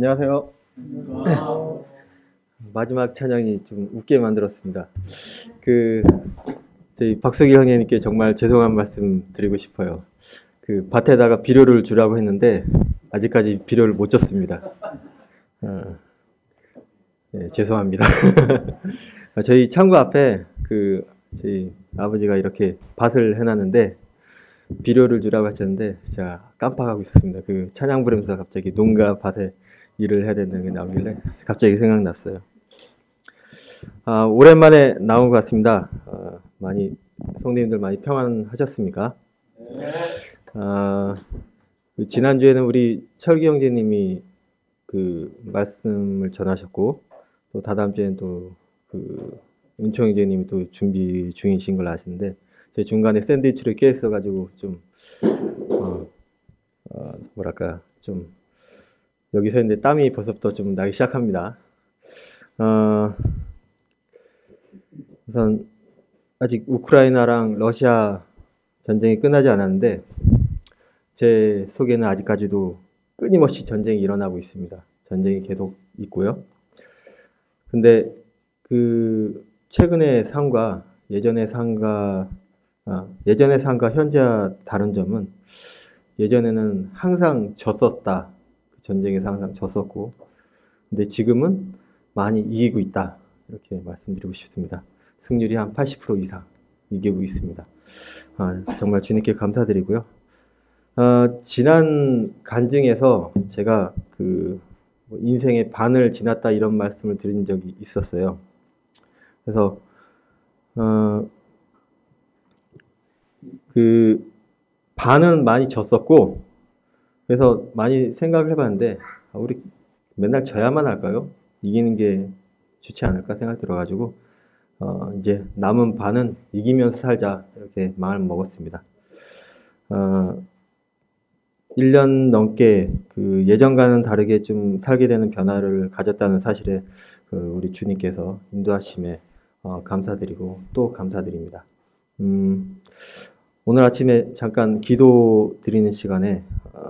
안녕하세요. 마지막 찬양이 좀 웃게 만들었습니다. 저희 박석일 형님께 정말 죄송한 말씀 드리고 싶어요. 밭에다가 비료를 주라고 했는데, 아직까지 비료를 못 줬습니다. 네, 죄송합니다. 저희 창고 앞에 저희 아버지가 이렇게 밭을 해놨는데, 비료를 주라고 하셨는데, 제가 깜빡하고 있었습니다. 찬양 부르면서 갑자기 농가 밭에 일을 해야 된다는 게 나오길래 갑자기 생각났어요. 오랜만에 나온 것 같습니다. 성도님들 많이 평안하셨습니까? 지난주에는 우리 철기 형제님이 말씀을 전하셨고, 또 다다음 주에는 또 은총 형제님이 또 준비 중이신 걸 아시는데, 제 중간에 샌드위치를 껴있어가지고 좀 여기서 있는데 땀이 벌써부터 좀 나기 시작합니다. 우선 아직 우크라이나랑 러시아 전쟁이 끝나지 않았는데, 제 속에는 아직까지도 끊임없이 전쟁이 일어나고 있습니다. 전쟁이 계속 있고요. 근데 최근의 삶과 예전의 삶과 현재와 다른 점은, 예전에는 항상 졌었다. 전쟁에서 항상 졌었고, 근데 지금은 많이 이기고 있다. 이렇게 말씀드리고 싶습니다. 승률이 한 80% 이상 이기고 있습니다. 정말 주님께 감사드리고요. 지난 간증에서 제가 인생의 반을 지났다 이런 말씀을 드린 적이 있었어요. 그래서 반은 많이 졌었고, 그래서 많이 생각을 해봤는데, 우리 맨날 져야만 할까요? 이기는 게 좋지 않을까 생각 들어가지고, 이제 남은 반은 이기면서 살자, 이렇게 마음을 먹었습니다. 1년 넘게 예전과는 다르게 좀 살게 되는 변화를 가졌다는 사실에 우리 주님께서 인도하심에 감사드리고 또 감사드립니다. 오늘 아침에 잠깐 기도 드리는 시간에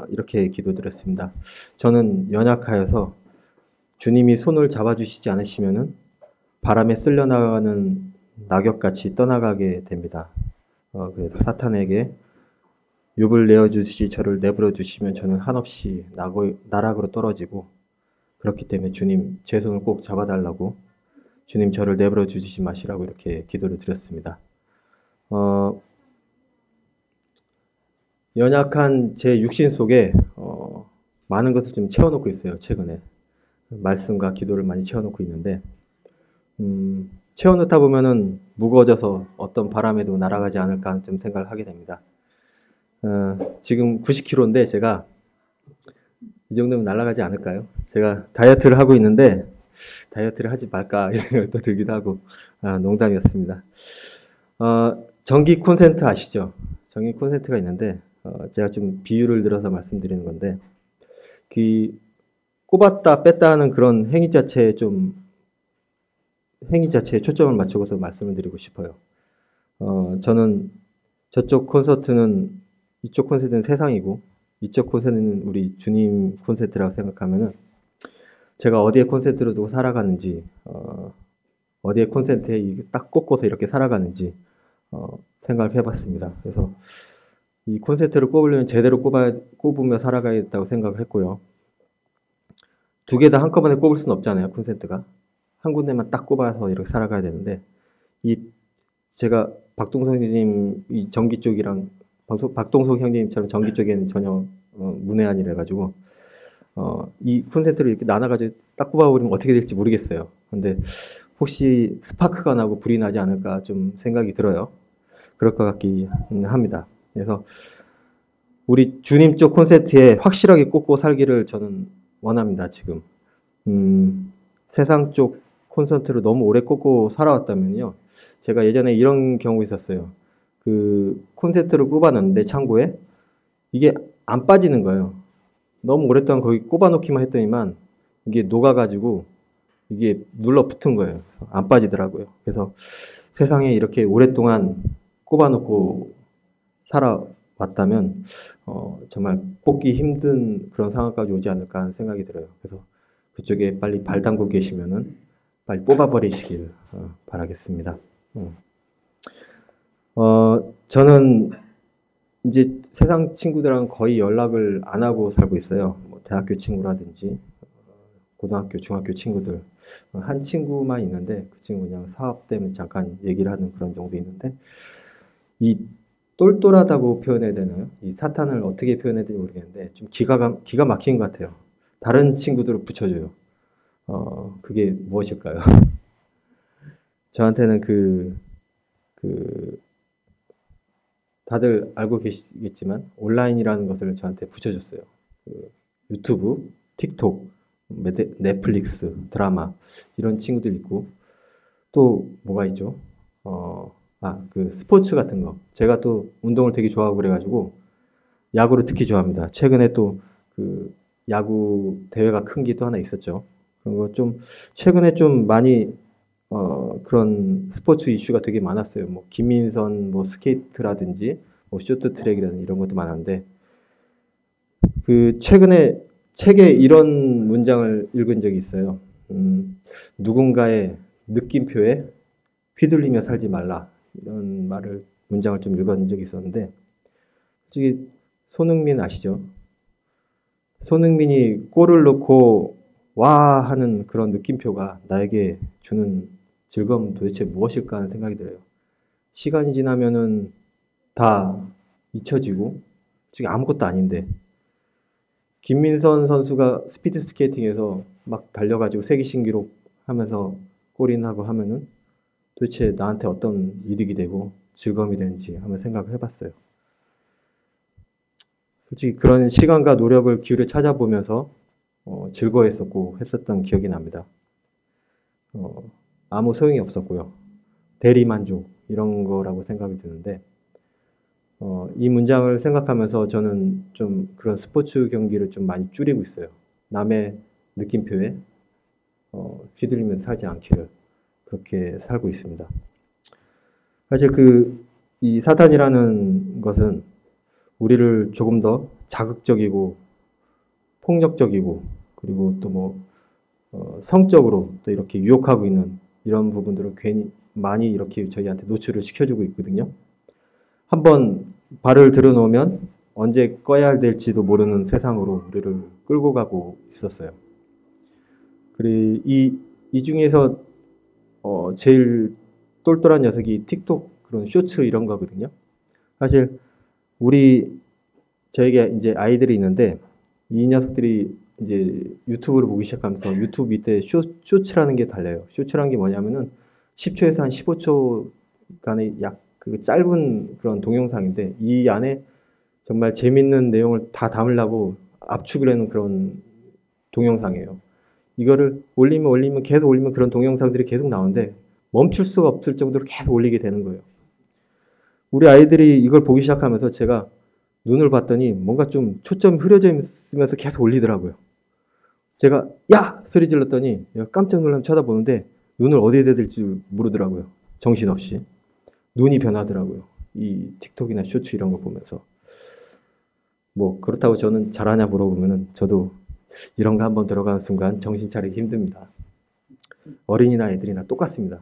이렇게 기도드렸습니다. 저는 연약하여서 주님이 손을 잡아주시지 않으시면은 바람에 쓸려나가는 낙엽같이 떠나가게 됩니다. 그래서 사탄에게 욥을 내어주시 저를 내버려 두시면 저는 한없이 나락으로 떨어지고, 그렇기 때문에 주님 제 손을 꼭 잡아달라고, 주님 저를 내버려 주시지 마시라고 이렇게 기도를 드렸습니다. 연약한 제 육신 속에 많은 것을 좀 채워놓고 있어요. 최근에 말씀과 기도를 많이 채워놓고 있는데, 채워놓다 보면은 무거워져서 어떤 바람에도 날아가지 않을까 좀 생각을 하게 됩니다. 지금 90kg인데 제가 이 정도면 날아가지 않을까요? 제가 다이어트를 하고 있는데 다이어트를 하지 말까 이런 생각도 들기도 하고, 농담이었습니다. 전기 콘센트 아시죠? 전기 콘센트가 있는데, 제가 좀 비유를 들어서 말씀드리는 건데, 꼽았다 뺐다 하는 그런 행위 자체에 초점을 맞추고서 말씀을 드리고 싶어요. 저는 이쪽 콘센트는 세상이고, 이쪽 콘센트는 우리 주님 콘센트라고 생각하면은, 제가 어디에 콘센트를 두고 살아가는지, 어디에 콘센트에 딱 꽂고서 이렇게 살아가는지, 생각을 해봤습니다. 그래서 이 콘센트를 꼽으려면 제대로 꼽으며 살아가야겠다고 생각을 했고요. 두 개 다 한꺼번에 꼽을 수는 없잖아요, 콘센트가. 한 군데만 딱 꼽아서 이렇게 살아가야 되는데, 제가 박동석 형님 이 전기 쪽이랑 박동석 형님처럼 전기 쪽에는 전혀 문외한이라 가지고 이 콘센트를 이렇게 나눠가지고 딱 꼽아버리면 어떻게 될지 모르겠어요. 근데 혹시 스파크가 나고 불이 나지 않을까 좀 생각이 들어요. 그럴 것 같긴 합니다. 그래서 우리 주님 쪽 콘센트에 확실하게 꽂고 살기를 저는 원합니다. 지금 세상 쪽 콘센트를 너무 오래 꽂고 살아왔다면요, 제가 예전에 이런 경우 있었어요. 콘센트를 꼽아놨는데 창고에 이게 안 빠지는 거예요. 너무 오랫동안 거기 꼽아놓기만 했더니만 이게 녹아가지고 이게 눌러 붙은 거예요. 안 빠지더라고요. 그래서 세상에 이렇게 오랫동안 꼽아놓고 살아왔다면 정말 뽑기 힘든 그런 상황까지 오지 않을까 하는 생각이 들어요. 그래서 그쪽에 빨리 발 담고 계시면은 빨리 뽑아버리시길 바라겠습니다. 저는 이제 세상 친구들랑 거의 연락을 안 하고 살고 있어요. 뭐 대학교 친구라든지 고등학교, 중학교 친구들. 한 친구만 있는데 그 친구 그냥 사업 때문에 잠깐 얘기를 하는 그런 정도 있는데 이 똘똘하다고 표현해야 되나요? 이 사탄을 어떻게 표현해야 될지 모르겠는데 좀 기가 막힌 것 같아요. 다른 친구들을 붙여줘요. 그게 무엇일까요? 저한테는 다들 알고 계시겠지만 온라인이라는 것을 저한테 붙여줬어요. 유튜브, 틱톡, 넷플릭스, 드라마 이런 친구들 있고 또 뭐가 있죠? 스포츠 같은 거. 제가 또 운동을 되게 좋아하고 그래가지고 야구를 특히 좋아합니다. 최근에 또 그 야구 대회가 큰 게 또 하나 있었죠. 그런 거 좀 최근에 좀 많이 그런 스포츠 이슈가 되게 많았어요. 뭐 김민선 뭐 스케이트라든지 뭐 쇼트트랙이라든지 이런 것도 많았는데 그 최근에 책에 이런 문장을 읽은 적이 있어요. 누군가의 느낌표에 휘둘리며 살지 말라. 이런 문장을 좀 읽은 적이 있었는데, 솔직히 손흥민 아시죠? 손흥민이 골을 넣고 와 하는 그런 느낌표가 나에게 주는 즐거움은 도대체 무엇일까 하는 생각이 들어요. 시간이 지나면은 다 잊혀지고, 솔직히 아무것도 아닌데, 김민선 선수가 스피드 스케이팅에서 막 달려가지고 세계 신기록 하면서 골인하고 하면은 도대체 나한테 어떤 이득이 되고 즐거움이 되는지 한번 생각을 해봤어요. 솔직히 그런 시간과 노력을 기울여 찾아보면서 즐거워했었고 했었던 기억이 납니다. 아무 소용이 없었고요. 대리만족 이런 거라고 생각이 드는데 이 문장을 생각하면서 저는 좀 그런 스포츠 경기를 좀 많이 줄이고 있어요. 남의 느낌표에 휘둘리면서 살지 않기를 그렇게 살고 있습니다. 사실 이 사탄이라는 것은 우리를 조금 더 자극적이고 폭력적이고 그리고 또 성적으로 또 이렇게 유혹하고 있는 이런 부분들을 괜히 많이 이렇게 저희한테 노출을 시켜주고 있거든요. 한번 발을 들여놓으면 언제 꺼야 될지도 모르는 세상으로 우리를 끌고 가고 있었어요. 그리고 이 중에서 제일 똘똘한 녀석이 틱톡 그런 쇼츠 이런 거거든요. 사실 저에게 이제 아이들이 있는데 이 녀석들이 이제 유튜브를 보기 시작하면서 유튜브 밑에 쇼츠라는 게 달려요. 쇼츠라는 게 뭐냐면은 10초에서 한 15초간의 그 짧은 그런 동영상인데 이 안에 정말 재밌는 내용을 다 담으려고 압축을 해놓은 그런 동영상이에요. 이거를 올리면 계속 올리면 그런 동영상들이 계속 나오는데 멈출 수가 없을 정도로 계속 올리게 되는 거예요. 우리 아이들이 이걸 보기 시작하면서 제가 눈을 봤더니 뭔가 좀 초점이 흐려져 있으면서 계속 올리더라고요. 제가 야! 소리 질렀더니 깜짝 놀라서 쳐다보는데 눈을 어디에 대야 될지 모르더라고요. 정신없이. 눈이 변하더라고요. 이 틱톡이나 쇼츠 이런 거 보면서. 뭐 그렇다고 저는 잘하냐 물어보면은 저도 이런 거 한번 들어가는 순간 정신 차리기 힘듭니다. 어린이나 애들이나 똑같습니다.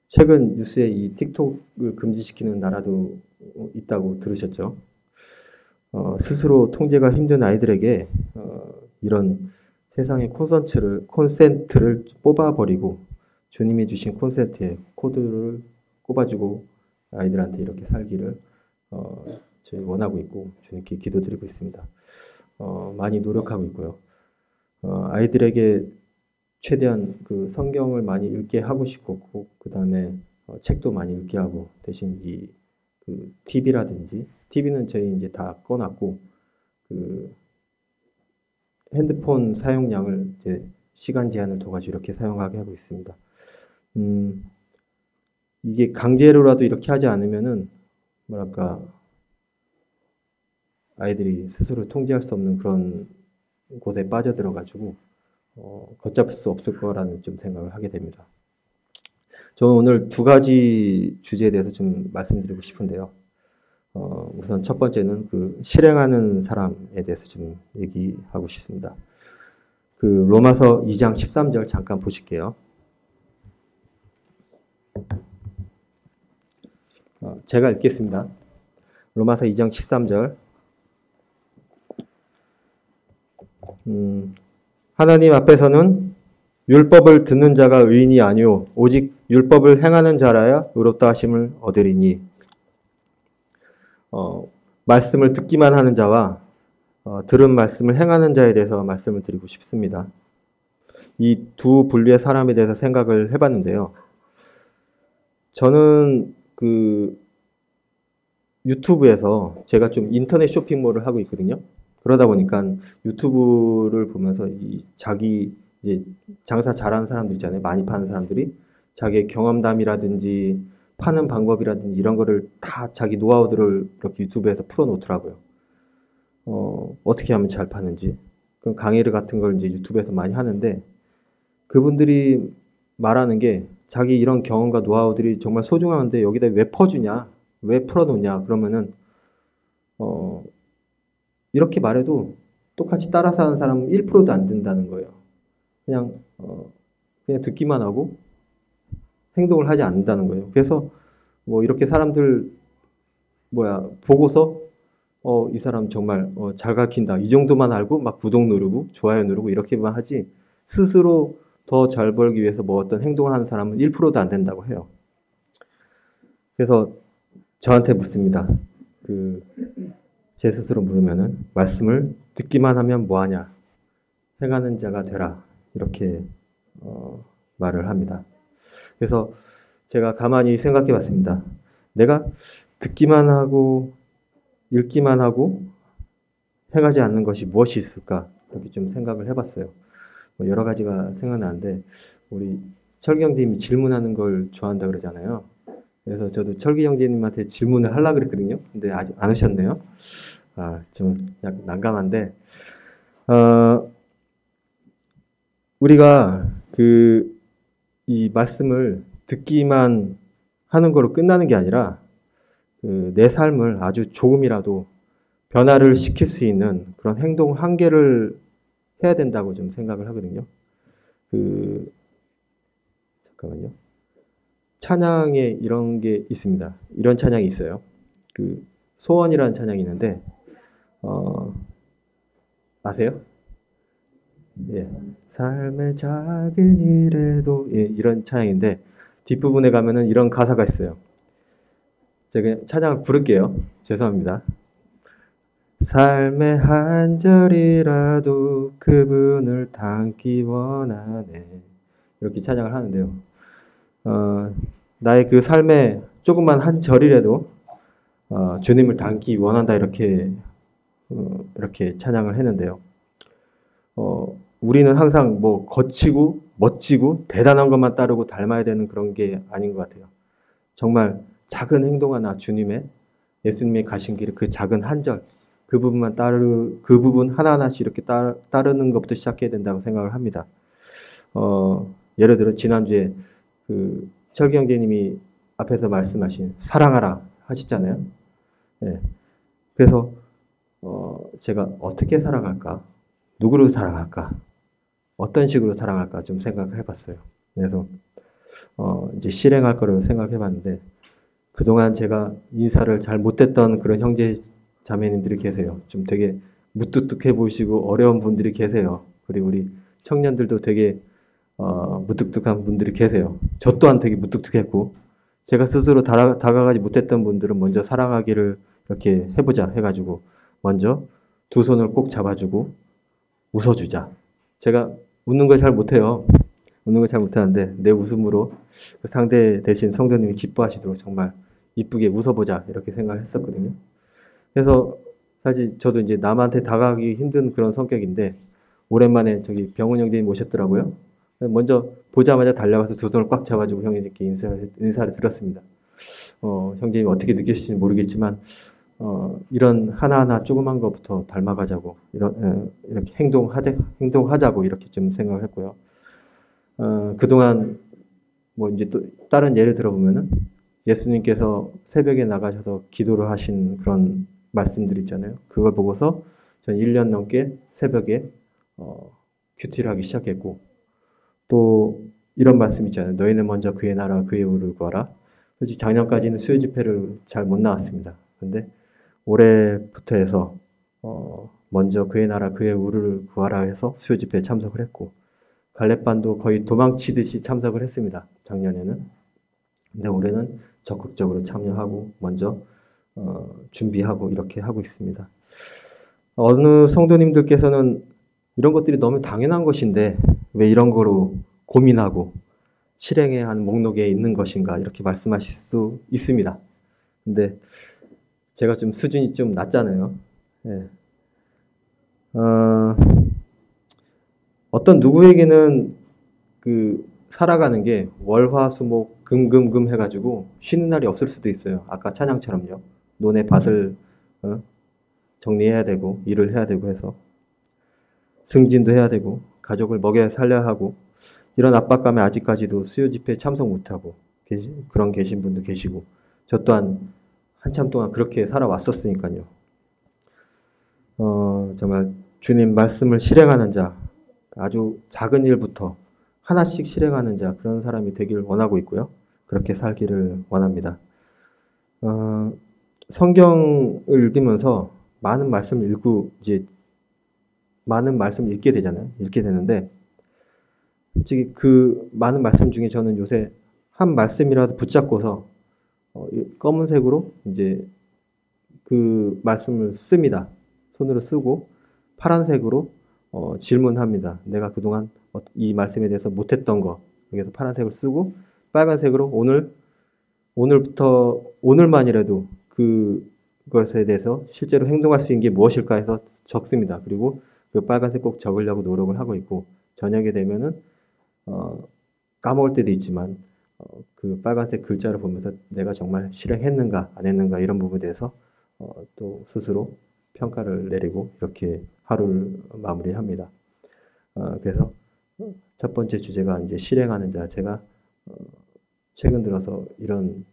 최근 뉴스에 이 틱톡을 금지시키는 나라도 있다고 들으셨죠? 스스로 통제가 힘든 아이들에게 이런 세상의 콘센트를 뽑아버리고 주님이 주신 콘센트에 코드를 꼽아주고 아이들한테 이렇게 살기를 저희 원하고 있고 주님께 기도드리고 있습니다. 많이 노력하고 있고요. 아이들에게 최대한 그 성경을 많이 읽게 하고 싶고 그 다음에 책도 많이 읽게 하고 대신 그 TV는 저희 이제 다 꺼놨고 그 핸드폰 사용량을 이제 시간 제한을 둬가지고 이렇게 사용하게 하고 있습니다. 이게 강제로라도 이렇게 하지 않으면은 뭐랄까 아이들이 스스로 통제할 수 없는 그런 곳에 빠져들어가지고 걷잡을 수 없을 거라는 좀 생각을 하게 됩니다. 저는 오늘 두 가지 주제에 대해서 좀 말씀드리고 싶은데요. 우선 첫 번째는 그 실행하는 사람에 대해서 좀 얘기하고 싶습니다. 그 로마서 2장 13절 잠깐 보실게요. 제가 읽겠습니다. 로마서 2장 13절. 하나님 앞에서는 율법을 듣는 자가 의인이 아니오 오직 율법을 행하는 자라야 의롭다 하심을 얻으리니. 말씀을 듣기만 하는 자와 들은 말씀을 행하는 자에 대해서 말씀을 드리고 싶습니다. 이 두 분류의 사람에 대해서 생각을 해봤는데요. 저는 그 유튜브에서 제가 좀 인터넷 쇼핑몰을 하고 있거든요. 그러다 보니까 유튜브를 보면서 이 자기 이제 장사 잘하는 사람들 있잖아요. 많이 파는 사람들이 자기의 경험담이라든지 파는 방법이라든지 이런 거를 다 자기 노하우들을 이렇게 유튜브에서 풀어놓더라고요. 어떻게 하면 잘 파는지. 그럼 강의를 같은 걸 이제 유튜브에서 많이 하는데 그분들이 말하는 게 자기 이런 경험과 노하우들이 정말 소중한데 여기다 왜 퍼주냐? 왜 풀어놓냐? 그러면은 이렇게 말해도 똑같이 따라서 하는 사람은 1%도 안 된다는 거예요. 그냥 듣기만 하고 행동을 하지 않는다는 거예요. 그래서 뭐 이렇게 사람들 보고서 이 사람 정말 잘 가르친다. 이 정도만 알고 막 구독 누르고 좋아요 누르고 이렇게만 하지 스스로 더 잘 벌기 위해서 뭐 어떤 행동을 하는 사람은 1%도 안 된다고 해요. 그래서 저한테 묻습니다. 제 스스로 물으면은 말씀을 듣기만 하면 뭐하냐? 행하는 자가 되라. 이렇게 말을 합니다. 그래서 제가 가만히 생각해 봤습니다. 내가 듣기만 하고 읽기만 하고 행하지 않는 것이 무엇이 있을까? 이렇게 좀 생각을 해봤어요. 여러 가지가 생각나는데 우리 철기 형님이 질문하는 걸 좋아한다 그러잖아요. 그래서 저도 철기 형제님한테 질문을 하려고 그랬거든요. 근데 아직 안 오셨네요. 좀 약간 난감한데, 우리가 이 말씀을 듣기만 하는 거로 끝나는 게 아니라, 내 삶을 아주 조금이라도 변화를 시킬 수 있는 그런 행동 한 개를 해야 된다고 좀 생각을 하거든요. 잠깐만요. 찬양에 이런 게 있습니다. 이런 찬양이 있어요. 소원이라는 찬양이 있는데, 아세요? 예. 삶의 작은 일에도, 예, 이런 찬양인데, 뒷부분에 가면은 이런 가사가 있어요. 제가 찬양을 부를게요. 죄송합니다. 삶의 한 절이라도 그분을 담기 원하네. 이렇게 찬양을 하는데요. 나의 그 삶의 조금만 한 절이라도 주님을 담기 원한다 이렇게 찬양을 했는데요. 우리는 항상 뭐 거치고 멋지고 대단한 것만 따르고 닮아야 되는 그런 게 아닌 것 같아요. 정말 작은 행동 하나 주님의 예수님의 가신 길의 그 작은 한 절, 그 부분 하나하나씩 이렇게 따르는 것부터 시작해야 된다고 생각을 합니다. 예를 들어 지난주에 철기 형제님이 앞에서 말씀하신 사랑하라 하셨잖아요. 네. 그래서 제가 어떻게 사랑할까? 누구를 사랑할까? 어떤 식으로 사랑할까? 좀 생각을 해봤어요. 그래서 이제 실행할 거라고 생각해 봤는데 그동안 제가 인사를 잘 못했던 그런 형제 자매님들이 계세요. 좀 되게 무뚝뚝해 보이시고 어려운 분들이 계세요. 그리고 우리 청년들도 되게 무뚝뚝한 분들이 계세요. 저 또한 되게 무뚝뚝했고 제가 스스로 다가가지 못했던 분들은 먼저 사랑하기를 이렇게 해보자 해가지고 먼저 두 손을 꼭 잡아주고 웃어주자. 제가 웃는 걸 잘 못해요. 웃는 걸 잘 못하는데 내 웃음으로 그 상대 대신 성도님이 기뻐하시도록 정말 이쁘게 웃어보자 이렇게 생각을 했었거든요. 그래서 사실 저도 이제 남한테 다가가기 힘든 그런 성격인데 오랜만에 저기 병훈 형제님 오셨더라고요. 먼저 보자마자 달려가서 두 손을 꽉 잡아주고 형님께 인사를 드렸습니다. 형제님 어떻게 느끼실지 모르겠지만 이런 하나하나 조그만 것부터 닮아가자고 이렇게 행동하자고 이렇게 좀 생각을 했고요. 그동안 뭐 이제 또 다른 예를 들어보면은 예수님께서 새벽에 나가셔서 기도를 하신 그런 말씀들 있잖아요. 그걸 보고서 전 1년 넘게 새벽에 큐티를 하기 시작했고, 또 이런 말씀 있잖아요. 너희는 먼저 그의 나라 그의 의를 구하라. 솔직히 작년까지는 수요 집회를 잘 못 나왔습니다. 근데 올해부터 해서 먼저 그의 나라 그의 의를 구하라 해서 수요 집회에 참석을 했고, 갈렙반도 거의 도망치듯이 참석을 했습니다. 작년에는. 근데 올해는 적극적으로 참여하고 먼저 준비하고 이렇게 하고 있습니다. 어느 성도님들께서는 이런 것들이 너무 당연한 것인데 왜 이런 거로 고민하고 실행해야 하는 목록에 있는 것인가 이렇게 말씀하실 수 있습니다. 근데 제가 좀 수준이 좀 낮잖아요. 예. 어떤 누구에게는 그 살아가는 게 월화수목 금금금 해가지고 쉬는 날이 없을 수도 있어요. 아까 찬양처럼요. 논의 밭을 정리해야 되고 일을 해야 되고 해서 승진도 해야 되고 가족을 먹여 살려야 하고 이런 압박감에 아직까지도 수요 집회에 참석 못하고 그런 계신 분도 계시고 저 또한 한참 동안 그렇게 살아왔었으니까요. 정말 주님 말씀을 실행하는 자, 아주 작은 일부터 하나씩 실행하는 자, 그런 사람이 되기를 원하고 있고요. 그렇게 살기를 원합니다. 성경을 읽으면서 많은 말씀을 많은 말씀을 읽게 되잖아요. 읽게 되는데, 솔직히 그 많은 말씀 중에 저는 요새 한 말씀이라도 붙잡고서 검은색으로 이제 그 말씀을 씁니다. 손으로 쓰고 파란색으로 질문합니다. 내가 그동안 이 말씀에 대해서 못했던 거, 여기서 파란색을 쓰고 빨간색으로 오늘부터 오늘만이라도 그것에 대해서 실제로 행동할 수 있는 게 무엇일까 해서 적습니다. 그리고 그 빨간색 꼭 적으려고 노력을 하고 있고 저녁에 되면은 까먹을 때도 있지만 그 빨간색 글자를 보면서 내가 정말 실행했는가 안 했는가 이런 부분에 대해서 또 스스로 평가를 내리고 이렇게 하루를 마무리합니다. 그래서 첫 번째 주제가 이제 실행하는 자. 제가 최근 들어서 이런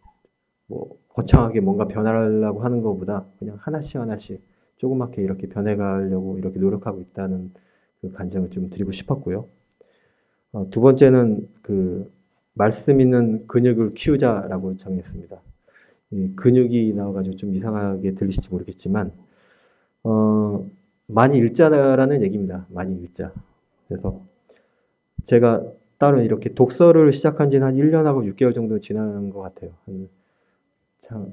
뭐 거창하게 뭔가 변하려고 하는 것보다 그냥 하나씩 하나씩 조그맣게 이렇게 변해가려고 이렇게 노력하고 있다는 그 간증을 좀 드리고 싶었고요. 두 번째는 그 말씀 있는 근육을 키우자라고 정했습니다. 이 근육이 나와가지고 좀 이상하게 들리실지 모르겠지만 많이 읽자라는 얘기입니다. 많이 읽자. 그래서 제가 따로 이렇게 독서를 시작한 지는 한 1년하고 6개월 정도 지난 것 같아요.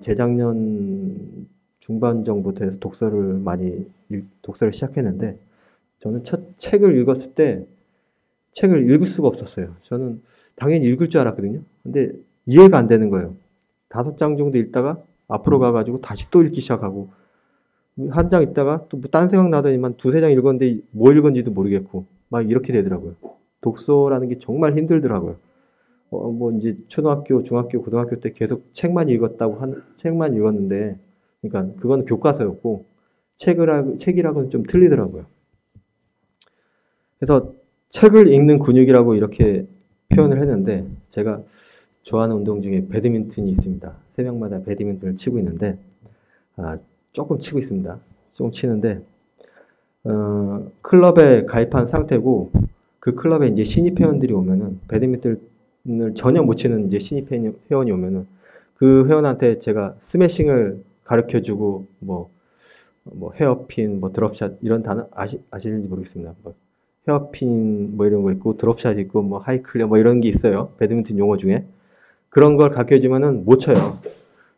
재작년 중반 정도부터 해서 독서를 시작했는데 저는 첫 책을 읽었을 때 책을 읽을 수가 없었어요. 저는 당연히 읽을 줄 알았거든요. 근데 이해가 안 되는 거예요. 5장 정도 읽다가 앞으로 가가지고 다시 또 읽기 시작하고 한 장 읽다가 또 딴 생각 나더니만 2-3장 읽었는데 뭐 읽었는지도 모르겠고 막 이렇게 되더라고요. 독서라는 게 정말 힘들더라고요. 뭐 이제 초등학교, 중학교, 고등학교 때 계속 책만 읽었는데 그러니까 그건 교과서였고 책이라고는 좀 틀리더라고요. 그래서 책을 읽는 근육이라고 이렇게 표현을 했는데 제가 좋아하는 운동 중에 배드민턴이 있습니다. 새벽마다 배드민턴을 치고 있는데 조금 치고 있습니다. 조금 치는데 클럽에 가입한 상태고 그 클럽에 이제 신입 회원들이 오면은 배드민턴을 전혀 못 치는 이제 신입 회원이 오면은 그 회원한테 제가 스매싱을 가르쳐주고 뭐 헤어핀, 뭐 드롭샷 이런 단어 아시는지 모르겠습니다. 뭐 헤어핀 뭐 이런 거 있고 드롭샷 있고 뭐 하이클리어 뭐 이런 게 있어요. 배드민턴 용어 중에 그런 걸 가르쳐주면은 못 쳐요.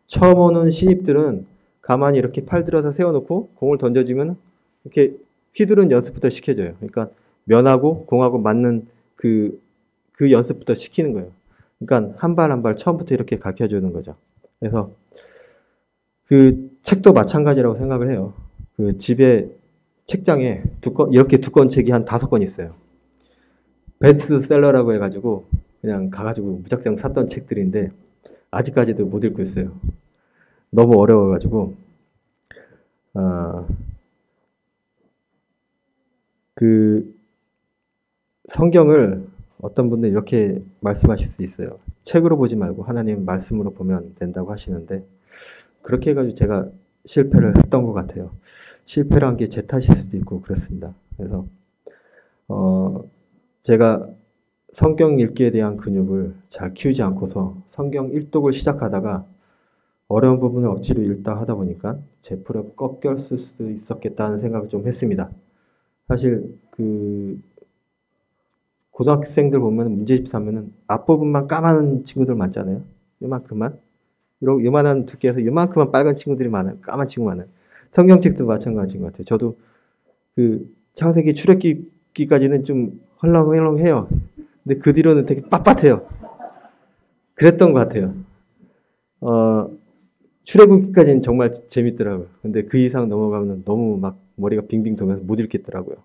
처음 오는 신입들은 가만히 이렇게 팔 들어서 세워놓고 공을 던져주면 이렇게 휘두른 연습부터 시켜줘요. 그러니까 면하고 공하고 맞는 그 연습부터 시키는 거예요. 그러니까 한 발 한 발 처음부터 이렇게 가르쳐주는 거죠. 그래서 그 책도 마찬가지라고 생각을 해요. 그 집에 책장에 이렇게 두꺼운 책이 한 5권 있어요. 베스트셀러라고 해가지고 그냥 가가지고 무작정 샀던 책들인데 아직까지도 못 읽고 있어요. 너무 어려워가지고 그 성경을 어떤 분들 이렇게 말씀하실 수 있어요. 책으로 보지 말고 하나님 말씀으로 보면 된다고 하시는데 그렇게 해가지고 제가 실패를 했던 것 같아요. 실패란 게 제 탓일 수도 있고 그렇습니다. 그래서 제가 성경 읽기에 대한 근육을 잘 키우지 않고서 성경 일독을 시작하다가 어려운 부분을 억지로 읽다 하다 보니까 제 풀에 꺾였을 수도 있었겠다는 생각을 좀 했습니다. 사실 고등학생들 보면 문제집 하면은 앞부분만 까만 친구들 많잖아요. 요만큼만. 요만한 두께에서 요만큼만 빨간 친구들이 많아요. 까만 친구 많아요. 성경책도 마찬가지인 것 같아요. 저도 창세기 출애굽기까지는 좀 헐렁헐렁해요. 근데 그 뒤로는 되게 빳빳해요. 그랬던 것 같아요. 출애굽기까지는 정말 재밌더라고요. 근데 그 이상 넘어가면 너무 막 머리가 빙빙 돌면서 못 읽겠더라고요.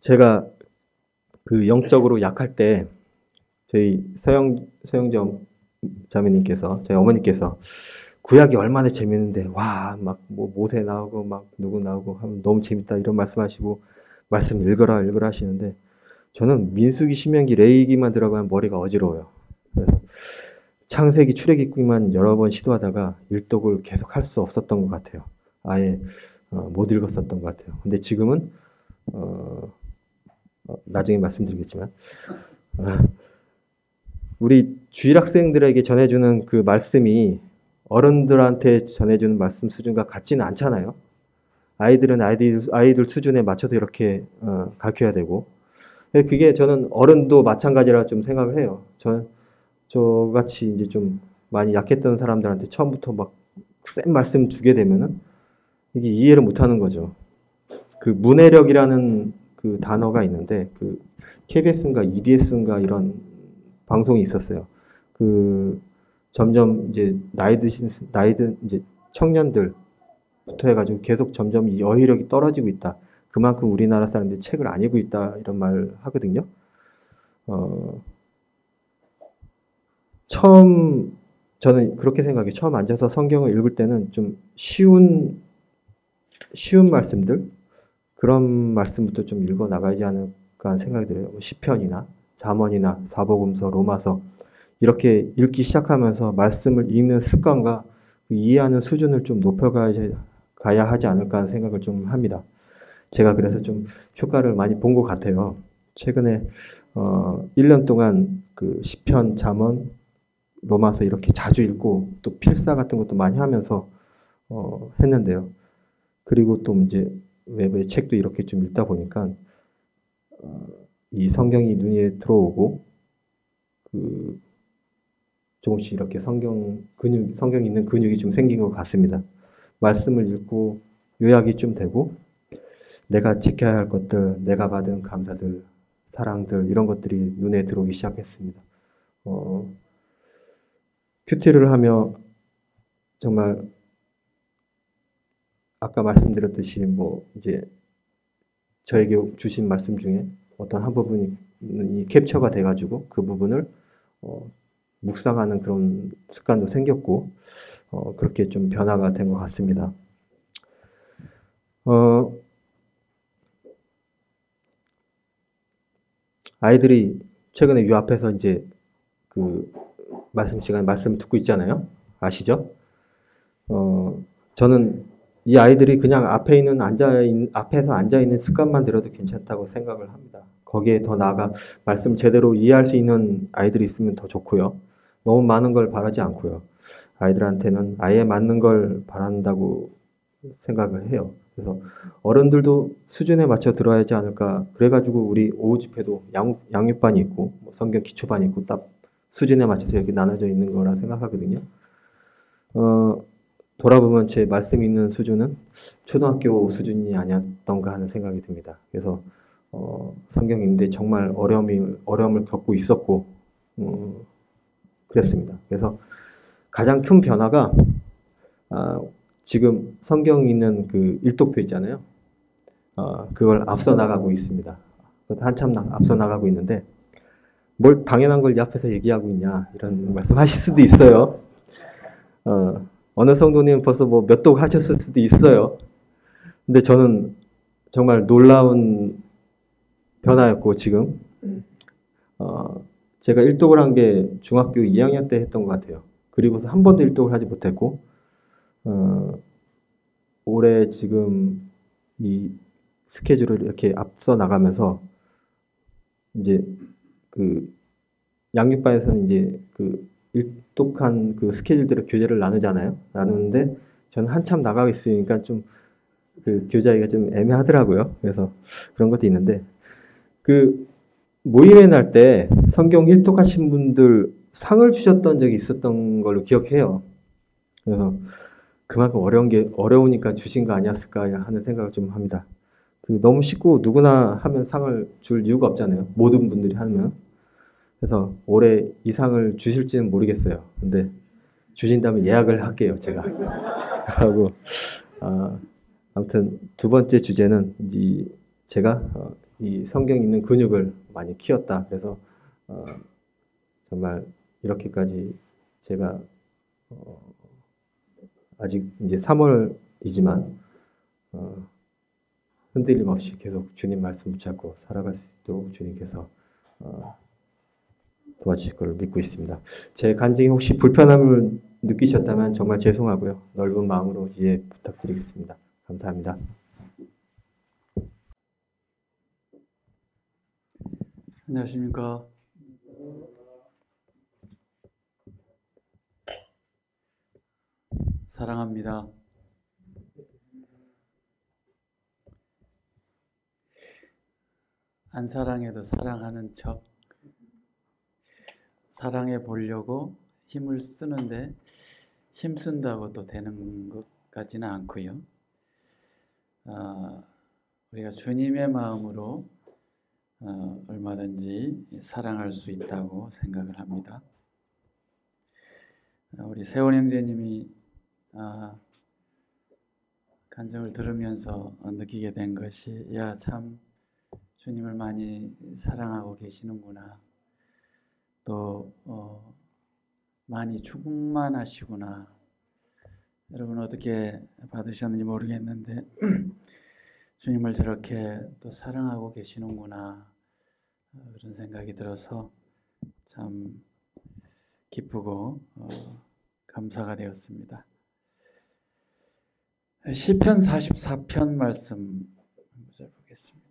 제가 영적으로 약할 때 저희 서영정 자매님께서, 저희 어머니께서 구약이 얼마나 재밌는데, 와, 막 모세 나오고 막 누구 나오고 하면 너무 재밌다 이런 말씀하시고 말씀 읽어라 하시는데 저는 민수기, 신명기, 레위기만 들어가면 머리가 어지러워요. 그래서 창세기, 출애굽기만 여러 번 시도하다가 일독을 계속 할 수 없었던 것 같아요. 아예 못 읽었었던 것 같아요. 근데 지금은 나중에 말씀드리겠지만 우리 주일 학생들에게 전해주는 그 말씀이 어른들한테 전해주는 말씀 수준과 같지는 않잖아요. 아이들은 아이들 수준에 맞춰서 이렇게 가르쳐야 되고 그게 저는 어른도 마찬가지라 좀 생각을 해요. 저같이 이제 좀 많이 약했던 사람들한테 처음부터 막 센 말씀 주게 되면은 이게 이해를 못하는 거죠. 문해력이라는 단어가 있는데 KBS인가 EBS인가 이런 방송이 있었어요. 점점 이제 나이든 이제 청년들부터 해가지고 계속 점점 이 어휘력이 떨어지고 있다. 그만큼 우리나라 사람들이 책을 안 읽고 있다 이런 말 하거든요. 저는 그렇게 생각해요. 처음 앉아서 성경을 읽을 때는 좀 쉬운 말씀들, 그런 말씀부터 좀 읽어 나가지 않을까 하는 생각이 들어요. 시편이나 잠언이나 사복음서, 로마서 이렇게 읽기 시작하면서 말씀을 읽는 습관과 이해하는 수준을 좀 높여가야 하지 않을까 하는 생각을 좀 합니다. 제가 그래서 좀 효과를 많이 본 것 같아요. 최근에 1년 동안 시편, 잠언, 로마서 이렇게 자주 읽고 또 필사 같은 것도 많이 하면서 했는데요. 그리고 또 이제 외부의 책도 이렇게 좀 읽다 보니까 이 성경이 눈에 들어오고 조금씩 이렇게 성경 있는 근육이 좀 생긴 것 같습니다. 말씀을 읽고 요약이 좀 되고 내가 지켜야 할 것들, 내가 받은 감사들, 사랑들 이런 것들이 눈에 들어오기 시작했습니다. 큐티를 하며 정말 아까 말씀드렸듯이 이제 저에게 주신 말씀 중에 어떤 한 부분이 캡처가 돼가지고 그 부분을 묵상하는 그런 습관도 생겼고 그렇게 좀 변화가 된 것 같습니다. 아이들이 최근에 요 앞에서 이제 말씀 시간에 말씀 듣고 있잖아요. 아시죠? 저는 이 아이들이 그냥 앞에서 앉아있는 습관만 들어도 괜찮다고 생각을 합니다. 거기에 더 나아가 말씀 제대로 이해할 수 있는 아이들이 있으면 더 좋고요. 너무 많은 걸 바라지 않고요. 아이들한테는 아예 맞는 걸 바란다고 생각을 해요. 그래서 어른들도 수준에 맞춰 들어야 하지 않을까. 그래가지고 우리 오후 집회도 양육반이 있고 성경 기초반이 있고 딱 수준에 맞춰서 이렇게 나눠져 있는 거라 생각하거든요. 돌아보면 제 말씀 있는 수준은 초등학교 수준이 아니었던가 하는 생각이 듭니다. 그래서 성경 읽는데 정말 어려움을 겪고 있었고 그랬습니다. 그래서 가장 큰 변화가 지금 성경 있는 일독표 있잖아요. 그걸 앞서 나가고 있습니다. 한참 앞서 나가고 있는데 뭘 당연한 걸 앞에서 얘기하고 있냐 이런 말씀하실 수도 있어요. 어느 성도님 벌써 몇 독 하셨을 수도 있어요. 근데 저는 정말 놀라운 변화였고 지금 제가 일독을 한 게 중학교 2학년 때 했던 것 같아요. 그리고서 한 번도 일독을 하지 못했고 올해 지금 이 스케줄을 이렇게 앞서 나가면서 이제 그 양육반에서는 이제 그 일독한 그 스케줄대로 교재를 나누잖아요. 나누는데 저는 한참 나가고 있으니까 좀 그 교재하기가 좀 애매하더라고요. 그래서 그런 것도 있는데 그 모임회 날 때 성경 일독하신 분들 상을 주셨던 적이 있었던 걸로 기억해요. 그래서 그만큼 어려우니까 주신 거 아니었을까 하는 생각을 좀 합니다. 그 너무 쉽고 누구나 하면 상을 줄 이유가 없잖아요. 모든 분들이 하면. 그래서 올해 이 상을 주실지는 모르겠어요. 근데 주신다면 예약을 할게요, 제가. 하고 아무튼 두 번째 주제는 제가 이 성경 읽는 근육을 많이 키웠다. 그래서 정말 이렇게까지 제가 아직 이제 3월이지만 흔들림 없이 계속 주님 말씀 붙잡고 살아갈 수 있도록 주님께서 도와주실 걸 믿고 있습니다. 제 간증이 혹시 불편함을 느끼셨다면 정말 죄송하고요. 넓은 마음으로 이해 부탁드리겠습니다. 감사합니다. 안녕하십니까. 사랑합니다. 안 사랑해도 사랑하는 척 사랑해 보려고 힘을 쓰는데 힘쓴다고 또 되는 것 같지는 않고요. 우리가 주님의 마음으로 얼마든지 사랑할 수 있다고 생각을 합니다. 우리 세원 형제님이 간증을 들으면서 느끼게 된 것이 참 주님을 많이 사랑하고 계시는구나. 또 많이 충만하시구나. 여러분 어떻게 받으셨는지 모르겠는데 주님을 저렇게 또 사랑하고 계시는구나. 그런 생각이 들어서 참 기쁘고 감사가 되었습니다. 시편 44편 말씀 보겠습니다.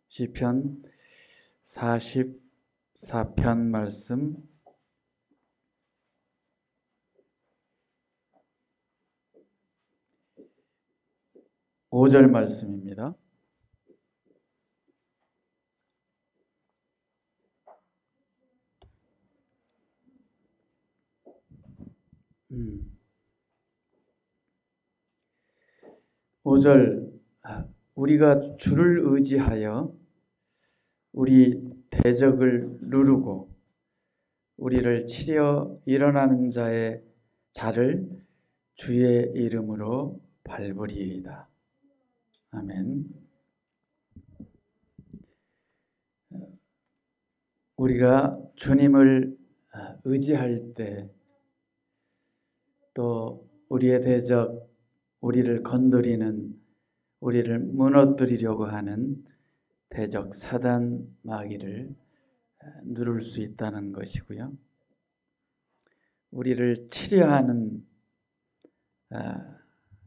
시편 44편 말씀 5절 말씀입니다. 오 5절 우리가 주를 의지하여 우리 대적을 누르고 우리를 치려 일어나는 자를 주의 이름으로 밟으리이다. 아멘. 우리가 주님을 의지할 때 또 우리의 대적, 우리를 건드리는, 우리를 무너뜨리려고 하는 대적 사단 마귀를 누를 수 있다는 것이고요. 우리를 치려하는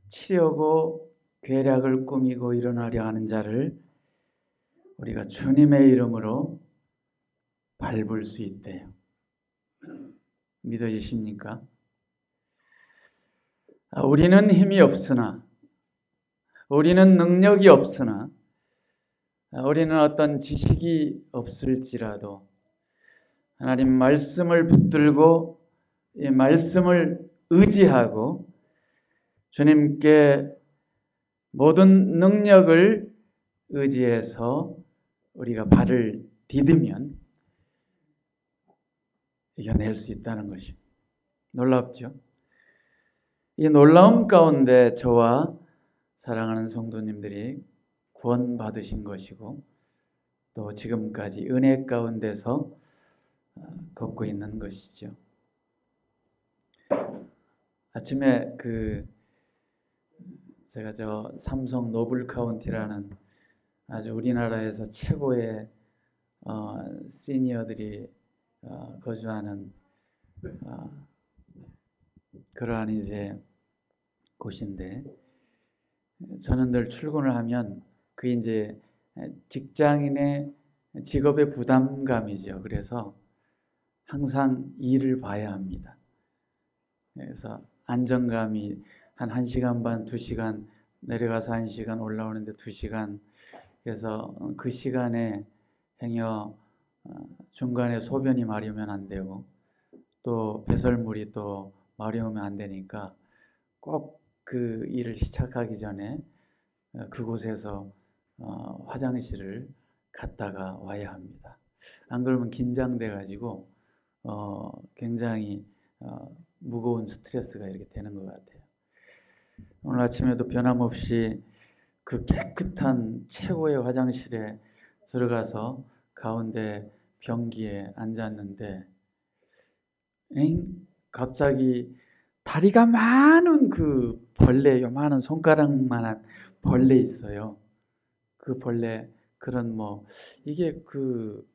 치려고 괴략을 꾸미고 일어나려 하는 자를 우리가 주님의 이름으로 밟을 수 있대요. 믿어지십니까? 우리는 힘이 없으나, 우리는 능력이 없으나, 우리는 어떤 지식이 없을지라도 하나님 말씀을 붙들고 이 말씀을 의지하고 주님께 모든 능력을 의지해서 우리가 발을 디디면 이겨낼 수 있다는 것입니다. 놀랍죠? 이 놀라움 가운데 저와 사랑하는 성도님들이 구원받으신 것이고 또 지금까지 은혜 가운데서 걷고 있는 것이죠. 아침에 제가 삼성 노블 카운티라는 아주 우리나라에서 최고의 시니어들이 거주하는 그러한 곳인데 저는 늘 출근을 하면 그게 이제 직장인의 직업의 부담감이죠. 그래서 항상 일을 봐야 합니다. 그래서 안정감이 한 1시간 반, 2시간 내려가서 1시간 올라오는데 2시간, 그래서 그 시간에 행여 중간에 소변이 마려우면 안 되고 또 배설물이 또 마려우면 안 되니까 꼭 그 일을 시작하기 전에 그곳에서 화장실을 갔다가 와야 합니다. 안 그러면 긴장돼 가지고 굉장히 무거운 스트레스가 이렇게 되는 것 같아요. 오늘 아침에도 변함없이 그 깨끗한 최고의 화장실에 들어가서 가운데 변기에 앉았는데 갑자기 다리가 많은 그 벌레, 요만한 손가락만한 벌레 있어요. 그 벌레, 그런 이게 그걸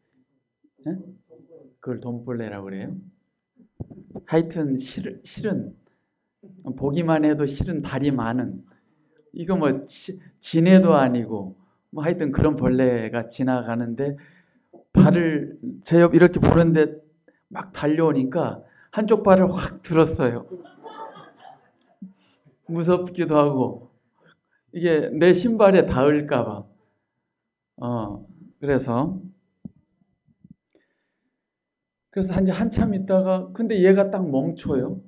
돈벌레라고 그래요? 하여튼 실은 보기만 해도 실은 다리 많은, 이거 진해도 아니고 하여튼 그런 벌레가 지나가는데 발을 제 옆 이렇게 보는데 막 달려오니까 한쪽 발을 확 들었어요. 무섭기도 하고 이게 내 신발에 닿을까 봐. 그래서 한참 있다가 근데 얘가 딱 멈춰요.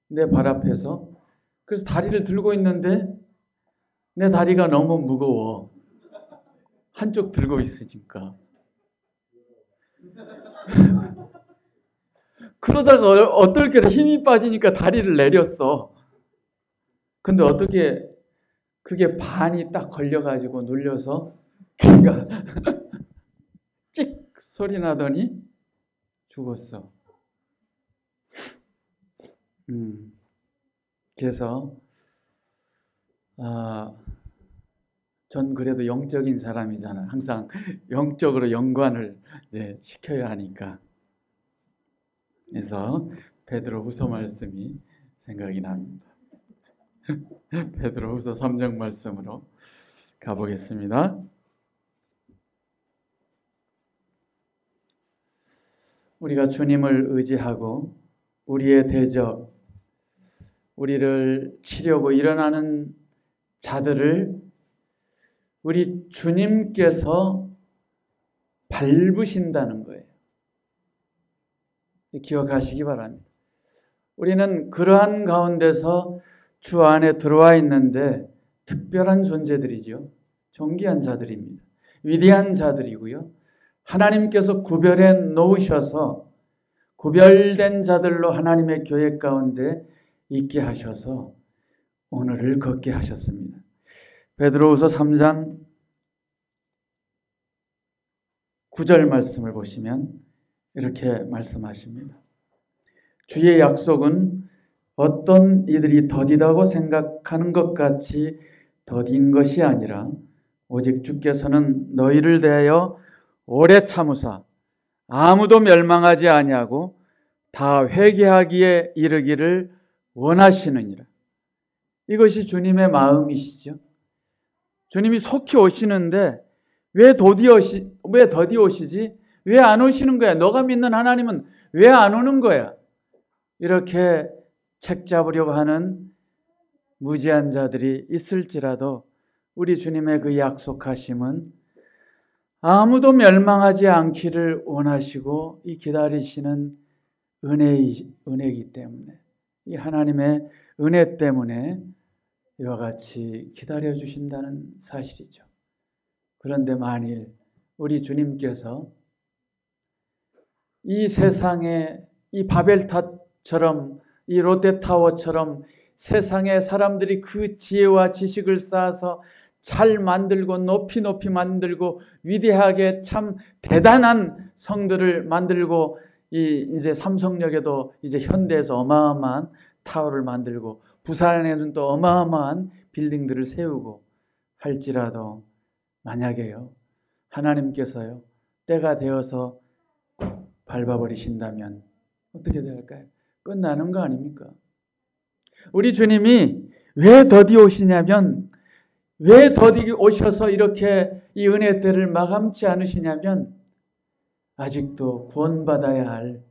내 발 앞에서. 그래서 다리를 들고 있는데 내 다리가 너무 무거워. 한쪽 들고 있으니까. 그러다가 어떨 힘이 빠지니까 다리를 내렸어. 근데 어떻게 그게 반이 딱 걸려가지고 눌려서 귀가 찍 소리 나더니 죽었어. 그래서 전 그래도 영적인 사람이잖아. 항상 영적으로 연관을 시켜야 하니까. 그래서 베드로후서 말씀이 생각이 납니다. 베드로후서 3장 말씀으로 가보겠습니다. 우리가 주님을 의지하고 우리의 대적, 우리를 치려고 일어나는 자들을 우리 주님께서 밟으신다는 거예요. 기억하시기 바랍니다. 우리는 그러한 가운데서 주 안에 들어와 있는데 특별한 존재들이죠. 존귀한 자들입니다. 위대한 자들이고요. 하나님께서 구별해 놓으셔서 구별된 자들로 하나님의 교회 가운데 있게 하셔서 오늘을 걷게 하셨습니다. 베드로후서 3장 9절 말씀을 보시면 이렇게 말씀하십니다. 주의 약속은 어떤 이들이 더디다고 생각하는 것 같이 더딘 것이 아니라 오직 주께서는 너희를 대하여 오래 참으사 아무도 멸망하지 아니하고 다 회개하기에 이르기를 원하시느니라. 이것이 주님의 마음이시죠. 주님이 속히 오시는데 왜 더디 오시지? 왜 안 오시는 거야? 너가 믿는 하나님은 왜 안 오는 거야? 이렇게 책 잡으려고 하는 무지한 자들이 있을지라도 우리 주님의 그 약속하심은 아무도 멸망하지 않기를 원하시고 이 기다리시는 은혜이기 때문에, 이 하나님의 은혜 때문에 이와 같이 기다려 주신다는 사실이죠. 그런데 만일 우리 주님께서 이 세상에 이 바벨탑처럼 이 롯데타워처럼 세상에 사람들이 그 지혜와 지식을 쌓아서 잘 만들고 높이 만들고 위대하게 참 대단한 성들을 만들고 이제 삼성역에도 이제 현대에서 어마어마한 타워를 만들고 부산에는 또 어마어마한 빌딩들을 세우고 할지라도 만약에요 하나님께서요 때가 되어서 밟아버리신다면 어떻게 될까요? 끝나는 거 아닙니까? 우리 주님이 왜 더디 오시냐면 왜 더디 오셔서 이렇게 이 은혜 때를 마감치 않으시냐면 아직도 구원받아야 할,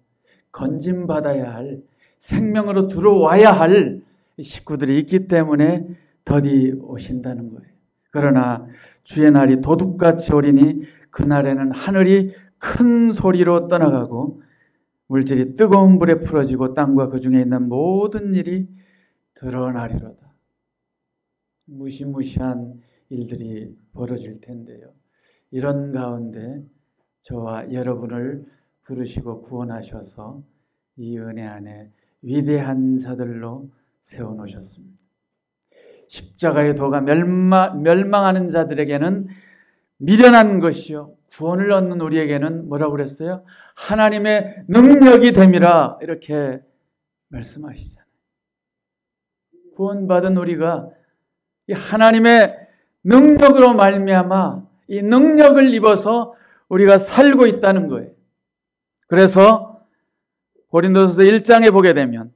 건짐받아야 할, 생명으로 들어와야 할 식구들이 있기 때문에 더디 오신다는 거예요. 그러나 주의 날이 도둑같이 오리니 그날에는 하늘이 큰 소리로 떠나가고 물질이 뜨거운 불에 풀어지고 땅과 그 중에 있는 모든 일이 드러나리로다. 무시무시한 일들이 벌어질 텐데요. 이런 가운데 저와 여러분을 부르시고 구원하셔서 이 은혜 안에 위대한 자들로 세워놓으셨습니다. 십자가의 도가 멸망하는 자들에게는 미련한 것이요, 구원을 얻는 우리에게는 뭐라고 그랬어요? 하나님의 능력이 됨이라, 이렇게 말씀하시잖아요. 구원받은 우리가 이 하나님의 능력으로 말미암아 이 능력을 입어서 우리가 살고 있다는 거예요. 그래서 고린도전서 1장에 보게 되면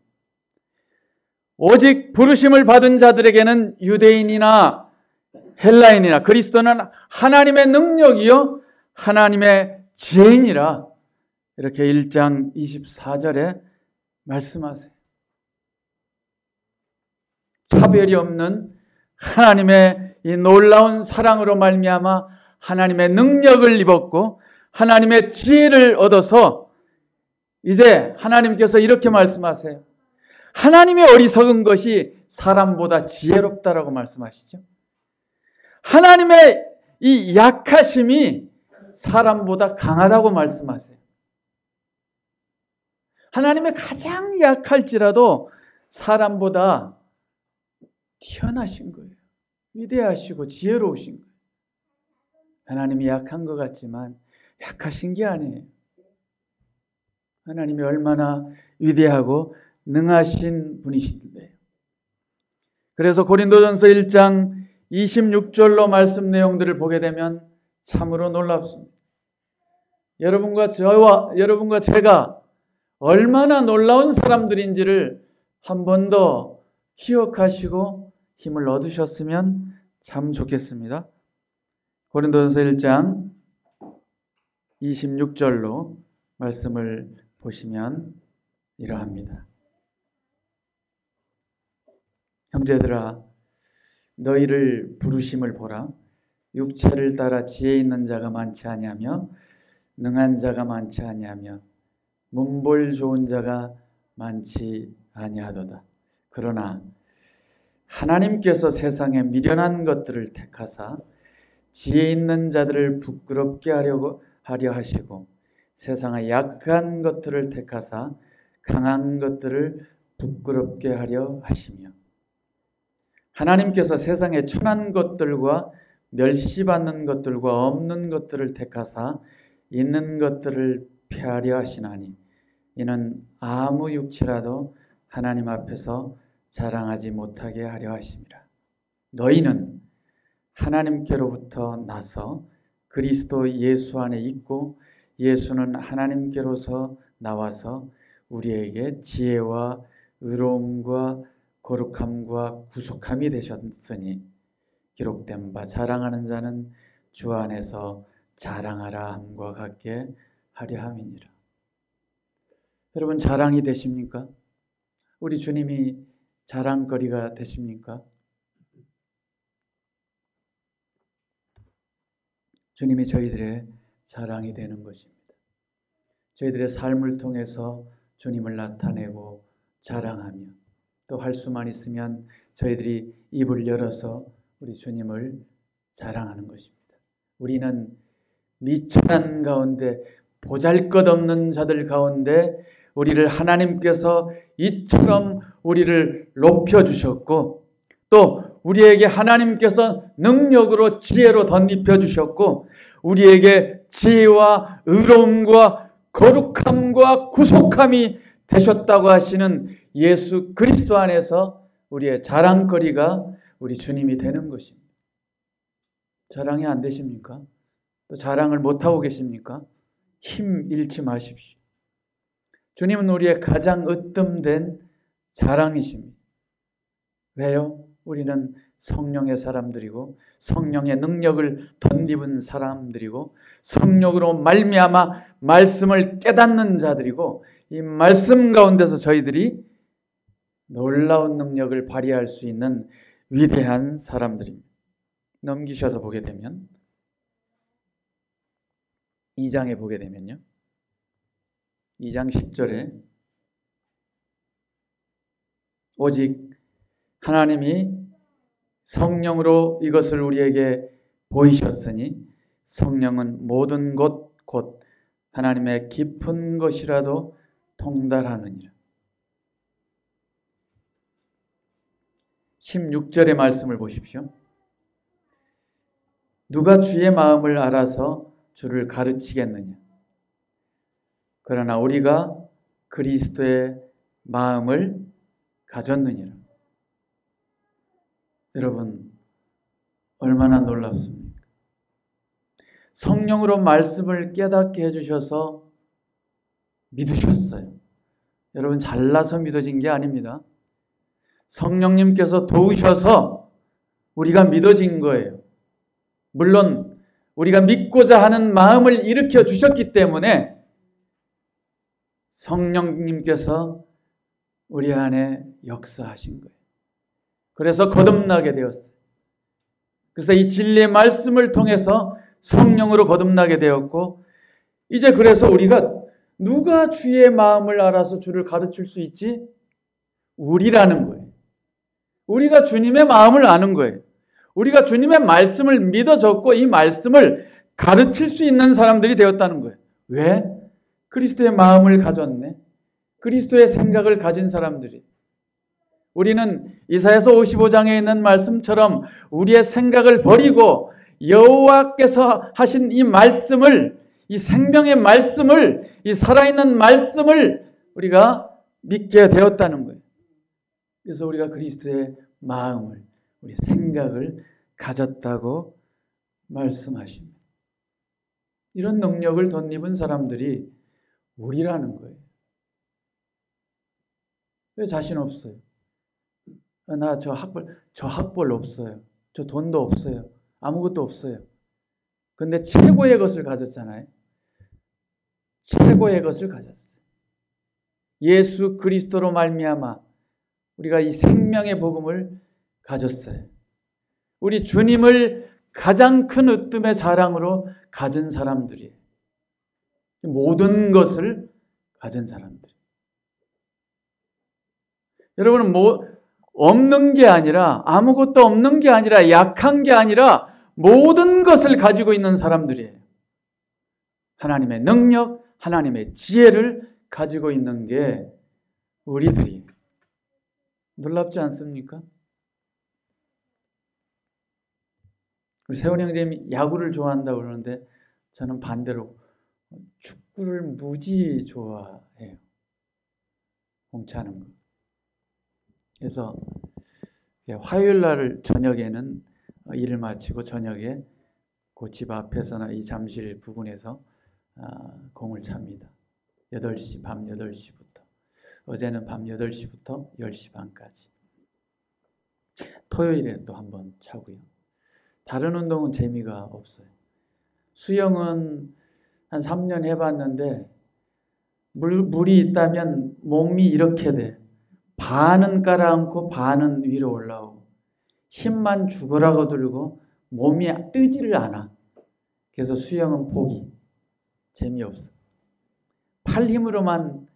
오직 부르심을 받은 자들에게는 유대인이나 헬라인이나 그리스도는 하나님의 능력이요 하나님의 지혜이니라, 이렇게 1장 24절에 말씀하세요. 차별이 없는 하나님의 이 놀라운 사랑으로 말미암아 하나님의 능력을 입었고 하나님의 지혜를 얻어서 이제 하나님께서 이렇게 말씀하세요. 하나님의 어리석은 것이 사람보다 지혜롭다라고 말씀하시죠. 하나님의 이 약하심이 사람보다 강하다고 말씀하세요. 하나님의 가장 약할지라도 사람보다 뛰어나신 거예요. 위대하시고 지혜로우신 거예요. 하나님이 약한 것 같지만 약하신 게 아니에요. 하나님이 얼마나 위대하고 능하신 분이신데. 그래서 고린도전서 1장 26절로 말씀 내용들을 보게 되면 참으로 놀랍습니다. 여러분과 제가 얼마나 놀라운 사람들인지를 한 번 더 기억하시고 힘을 얻으셨으면 참 좋겠습니다. 고린도전서 1장 26절로 말씀을 보시면 이러합니다. 형제들아, 너희를 부르심을 보라. 육체를 따라 지혜 있는 자가 많지 아니하며 능한 자가 많지 아니하며 문볼 좋은 자가 많지 아니하도다. 그러나 하나님께서 세상에 미련한 것들을 택하사 지혜 있는 자들을 부끄럽게 하려 하시고 세상의 약한 것들을 택하사 강한 것들을 부끄럽게 하려 하시며 하나님께서 세상의 천한 것들과 멸시받는 것들과 없는 것들을 택하사 있는 것들을 폐하려 하시나니 이는 아무 육체라도 하나님 앞에서 자랑하지 못하게 하려 하심이라. 너희는 하나님께로부터 나서 그리스도 예수 안에 있고 예수는 하나님께로서 나와서 우리에게 지혜와 의로움과 거룩함과 구속함이 되셨으니 기록된 바 자랑하는 자는 주 안에서 자랑하라 함과 같게 하려 함이니라. 여러분, 자랑이 되십니까? 우리 주님이 자랑거리가 되십니까? 주님이 저희들의 자랑이 되는 것입니다. 저희들의 삶을 통해서 주님을 나타내고 자랑하며 또 할 수만 있으면 저희들이 입을 열어서 우리 주님을 자랑하는 것입니다. 우리는 미천한 가운데 보잘것없는 자들 가운데 우리를 하나님께서 이처럼 우리를 높여주셨고 또 우리에게 하나님께서 능력으로 지혜로 덧입혀 주셨고 우리에게 지혜와 의로움과 거룩함과 구속함이 되셨다고 하시는 예수 그리스도 안에서 우리의 자랑거리가 우리 주님이 되는 것입니다. 자랑이 안 되십니까? 또 자랑을 못하고 계십니까? 힘 잃지 마십시오. 주님은 우리의 가장 으뜸된 자랑이십니다. 왜요? 우리는 성령의 사람들이고 성령의 능력을 덧입은 사람들이고 성령으로 말미암아 말씀을 깨닫는 자들이고 이 말씀 가운데서 저희들이 놀라운 능력을 발휘할 수 있는 위대한 사람들입니다. 넘기셔서 보게 되면 2장에 보게 되면요. 2장 10절에 오직 하나님이 성령으로 이것을 우리에게 보이셨으니 성령은 모든 것 곧 하나님의 깊은 것이라도 통달하느니라. 16절의 말씀을 보십시오. 누가 주의 마음을 알아서 주를 가르치겠느냐. 그러나 우리가 그리스도의 마음을 가졌느니라. 여러분, 얼마나 놀랍습니까? 성령으로 말씀을 깨닫게 해주셔서 믿으셨어요. 여러분, 잘나서 믿어진 게 아닙니다. 성령님께서 도우셔서 우리가 믿어진 거예요. 물론 우리가 믿고자 하는 마음을 일으켜 주셨기 때문에 성령님께서 우리 안에 역사하신 거예요. 그래서 거듭나게 되었어요. 그래서 이 진리의 말씀을 통해서 성령으로 거듭나게 되었고, 이제 그래서 우리가 누가 주의 마음을 알아서 주를 가르칠 수 있지? 우리라는 거예요. 우리가 주님의 마음을 아는 거예요. 우리가 주님의 말씀을 믿어졌고 이 말씀을 가르칠 수 있는 사람들이 되었다는 거예요. 왜? 그리스도의 마음을 가졌네. 그리스도의 생각을 가진 사람들이. 우리는 이사야서 55장에 있는 말씀처럼 우리의 생각을 버리고 여호와께서 하신 이 말씀을, 이 생명의 말씀을, 이 살아있는 말씀을 우리가 믿게 되었다는 거예요. 그래서 우리가 그리스도의 마음을, 우리 생각을 가졌다고 말씀하십니다. 이런 능력을 덧입은 사람들이 우리라는 거예요. 왜 자신 없어요? 나 저 학벌 없어요. 저 돈도 없어요. 아무것도 없어요. 근데 최고의 것을 가졌잖아요. 최고의 것을 가졌어요. 예수 그리스도로 말미암아 우리가 이 생명의 복음을 가졌어요. 우리 주님을 가장 큰 으뜸의 자랑으로 가진 사람들이에요. 모든 것을 가진 사람들. 여러분은 없는 게 아니라, 아무것도 없는 게 아니라, 약한 게 아니라 모든 것을 가지고 있는 사람들이에요. 하나님의 능력, 하나님의 지혜를 가지고 있는 게 우리들이. 놀랍지 않습니까? 우리 세훈이 형님이 야구를 좋아한다고 그러는데 저는 반대로 축구를 무지 좋아해요. 공차는 거. 그래서 화요일 날 저녁에는 일을 마치고 저녁에 그 집 앞에서나 이 잠실 부근에서 공을 찹니다. 8시, 밤 8시부터. 어제는 밤 8시부터 10시 반까지. 토요일에 또 한번 차고요. 다른 운동은 재미가 없어요. 수영은 한 3년 해봤는데 물이 있다면 몸이 이렇게 돼. 반은 깔아앉고 반은 위로 올라오고 힘만 죽으라고 들고 몸이 뜨지를 않아. 그래서 수영은 포기. 재미없어. 팔 힘으로만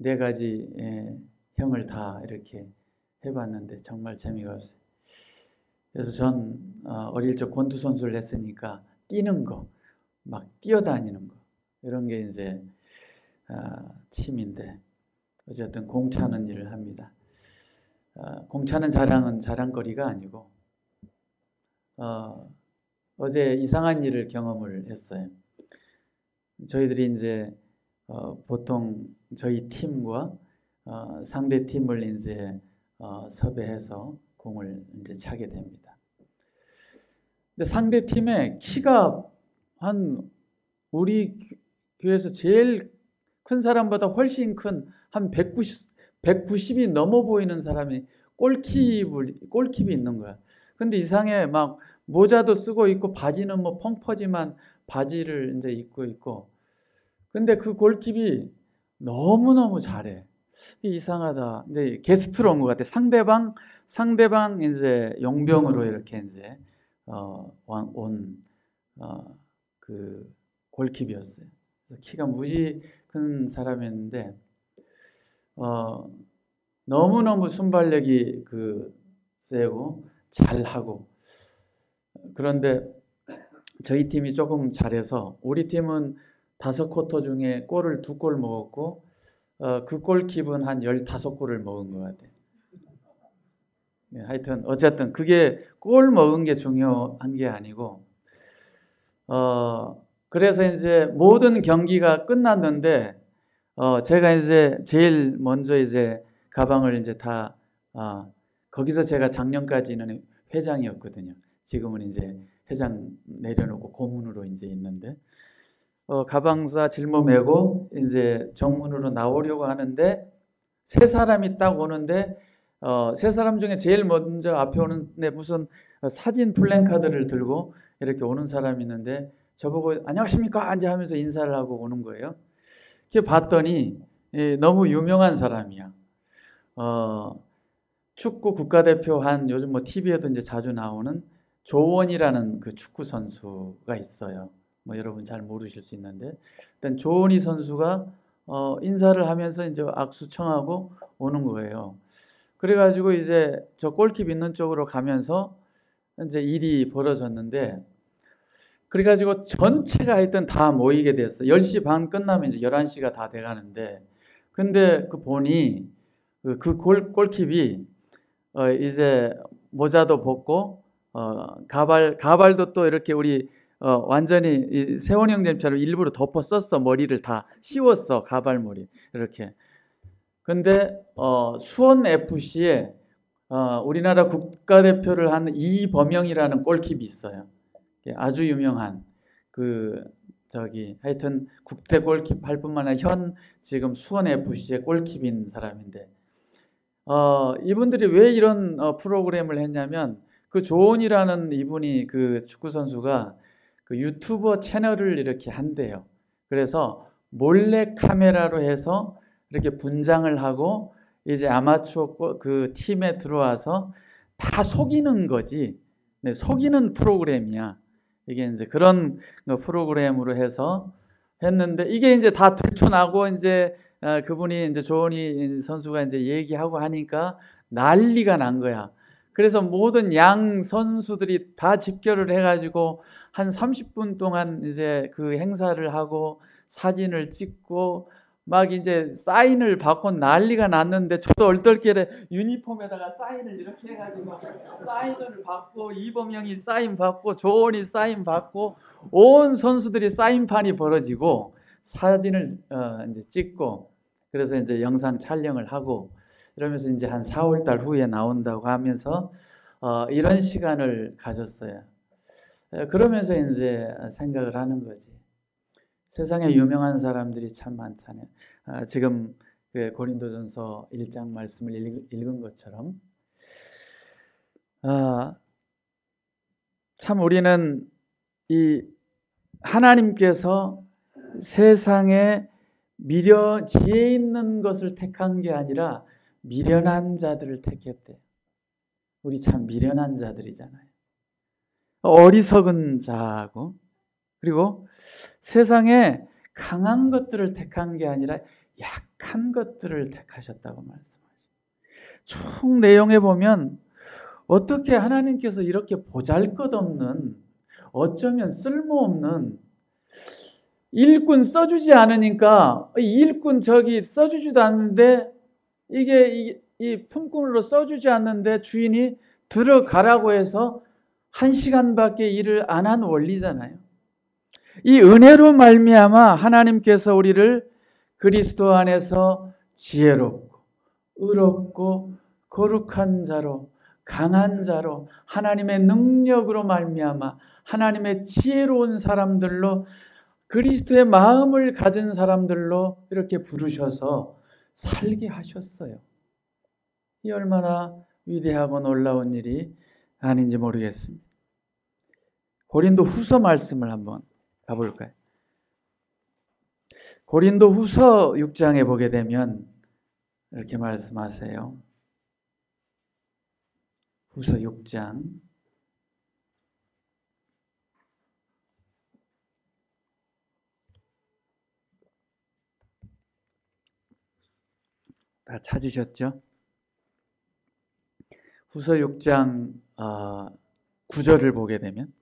4가지 형을 다 이렇게 해봤는데 정말 재미가 없어요. 그래서 전 어릴 적 권투 선수를 했으니까 뛰는 거, 막 뛰어다니는 거 이런 게 이제 취미인데 어쨌든 공차는 일을 합니다. 공차는 자랑거리가 아니고 어제 이상한 일을 경험을 했어요. 저희들이 이제 보통 저희 팀과 상대 팀을 이제 섭외해서 공을 이제 차게 됩니다. 근데 상대 팀의 키가 우리 교회에서 제일 큰 사람보다 훨씬 큰 한 190이 넘어 보이는 사람이 골킵이 있는 거야. 근데 이상해. 막 모자도 쓰고 있고 바지는 뭐 펑퍼짐한 바지를 이제 입고 있고. 근데 그 골킵이 너무너무 잘해. 이상하다. 근데 게스트로 온 것 같아. 상대방 이제 용병으로 이렇게 이제 그 골킵이었어요. 그래서 키가 무지 큰 사람이었는데 너무너무 순발력이 세고 잘하고. 그런데 저희 팀이 조금 잘해서 우리 팀은 5쿼터 중에 골을 2골 먹었고 그 골킵은 한 15골을 먹은 것 같아요. 하여튼 어쨌든 그게 골 먹은 게 중요한 게 아니고 그래서 이제 모든 경기가 끝났는데 제가 이제 제일 먼저 이제 가방을 이제 다 거기서 제가 작년까지는 회장이었거든요. 지금은 이제 회장 내려놓고 고문으로 이제 있는데 가방사 짊어매고 이제 정문으로 나오려고 하는데 세 사람이 딱 오는데 세 사람 중에 제일 먼저 앞에 오는데 무슨 사진 플랜카드를 들고 이렇게 오는 사람이 있는데 저보고 안녕하십니까 이제 하면서 인사를 하고 오는 거예요. 이렇게 봤더니 너무 유명한 사람이야. 축구 국가대표 한 요즘 뭐 TV에도 이제 자주 나오는 조원이라는 그 축구 선수가 있어요. 뭐 여러분 잘 모르실 수 있는데 일단 조원이 선수가 인사를 하면서 이제 악수 청하고 오는 거예요. 그래가지고 이제 저 골킵 있는 쪽으로 가면서 이제 일이 벌어졌는데 그래가지고 전체가 하여튼 다 모이게 됐어. 10시 반 끝나면 이제 11시가 다 돼가는데 근데 보니 그 골킵이 이제 모자도 벗고 가발도 또 이렇게 우리 완전히 이 세원이 형님처럼 일부러 덮어 썼어. 머리를 다 씌웠어. 가발머리 이렇게. 근데 수원 FC에 우리나라 국가대표를 한 이범영이라는 골킵이 있어요. 아주 유명한 하여튼 국대 골킵 할 뿐만 아니라 지금 수원 FC의 골킵인 사람인데 이분들이 왜 이런 프로그램을 했냐면 그 조은이라는 이분이 그 축구 선수가 그 유튜버 채널을 이렇게 한대요. 그래서 몰래 카메라로 해서 이렇게 분장을 하고 이제 아마추어 그 팀에 들어와서 다 속이는 거지. 네, 속이는 프로그램이야. 이게 이제 그런 프로그램으로 해서 했는데 이게 이제 다 들춰나고 이제 그분이 이제 조은희 선수가 이제 얘기하고 하니까 난리가 난 거야. 그래서 모든 양 선수들이 다 집결을 해가지고 한 30분 동안 이제 그 행사를 하고 사진을 찍고 막 이제 사인을 받고 난리가 났는데 저도 얼떨결에 유니폼에다가 사인을 이렇게 해가지고 사인을 받고 이범영이 사인 받고 조원이 사인 받고 온 선수들이 사인판이 벌어지고 사진을 이제 찍고 그래서 이제 영상 촬영을 하고 이러면서 이제 한 4월 달 후에 나온다고 하면서 이런 시간을 가졌어요. 그러면서 이제 생각을 하는 거지. 세상에 유명한 사람들이 참 많잖아요. 지금 그 고린도전서 1장 말씀을 읽은 것처럼 참 우리는 이 하나님께서 세상에 지혜 있는 것을 택한 게 아니라 미련한 자들을 택했대요. 우리 참 미련한 자들이잖아요. 어리석은 자고 그리고 세상에 강한 것들을 택한 게 아니라 약한 것들을 택하셨다고 말씀하죠. 총 내용에 보면 어떻게 하나님께서 이렇게 보잘것없는 어쩌면 쓸모없는 일꾼 써주지 않으니까 일꾼 저기 써주지도 않는데 이게 이 품꾼으로 써주지 않는데 주인이 들어가라고 해서 1시간밖에 일을 안 한 원리잖아요. 이 은혜로 말미암아 하나님께서 우리를 그리스도 안에서 지혜롭고 의롭고 거룩한 자로 강한 자로 하나님의 능력으로 말미암아 하나님의 지혜로운 사람들로 그리스도의 마음을 가진 사람들로 이렇게 부르셔서 살게 하셨어요. 이 얼마나 위대하고 놀라운 일이 아닌지 모르겠습니다. 고린도 후서 말씀을 한번 가볼까요? 고린도 후서 6장에 보게 되면 이렇게 말씀하세요. 후서 6장 다 찾으셨죠? 후서 6장 9절을 보게 되면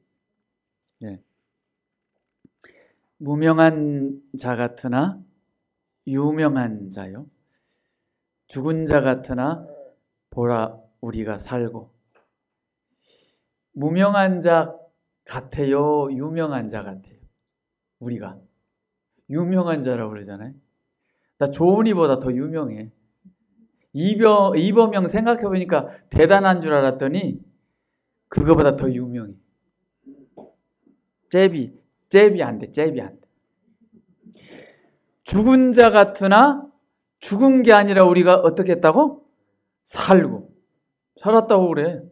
무명한 자 같으나 유명한 자요. 죽은 자 같으나 보라 우리가 살고. 무명한 자 같아요? 유명한 자 같아요? 우리가. 유명한 자라고 그러잖아요. 나 조은이보다 더 유명해. 이범영 생각해보니까 대단한 줄 알았더니 그거보다 더 유명해. 잽이 안 돼. 죽은 자 같으나 죽은 게 아니라 우리가 어떻게 했다고? 살고. 살았다고 그래.